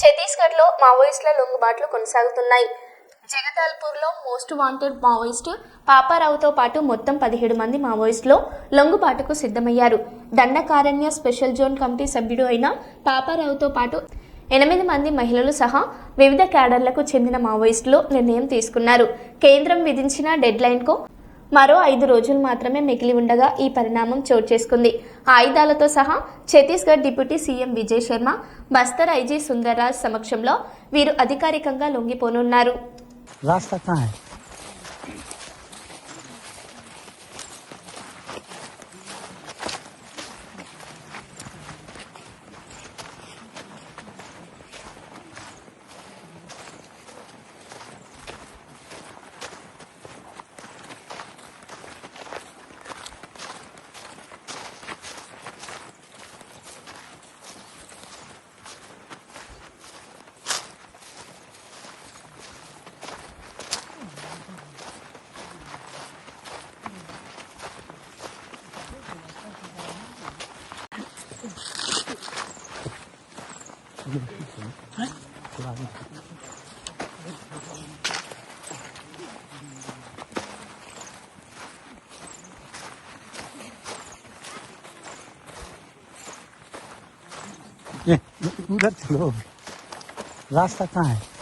ఛత్తీస్గఢ్లో మావోయిస్టుల లొంగుబాట్లు కొనసాగుతున్నాయి. జగదాల్పూర్లో మోస్ట్ వాంటెడ్ మావోయిస్టు పాపారావుతో పాటు మొత్తం 17 మంది మావోయిస్టులు లొంగుబాటుకు సిద్ధమయ్యారు. దండకారణ్య స్పెషల్ జోన్ కమిటీ సభ్యుడు అయిన పాపారావుతో పాటు 8 మంది మహిళలు సహా వివిధ క్యాడర్లకు చెందిన మావోయిస్టులు నిర్ణయం తీసుకున్నారు. కేంద్రం విధించిన డెడ్ లైన్కు మరో 5 రోజులు మాత్రమే మిగిలి ఉండగా ఈ పరిణామం చోటు చేసుకుంది. ఆయుధాలతో సహా Chhattisgarh deputy CM Vijay Sharma, Bastar IG Sundarraj సమక్షంలో వీరు అధికారికంగా లొంగిపోనున్నారు. उधर चलो, रास्ता कहाँ है?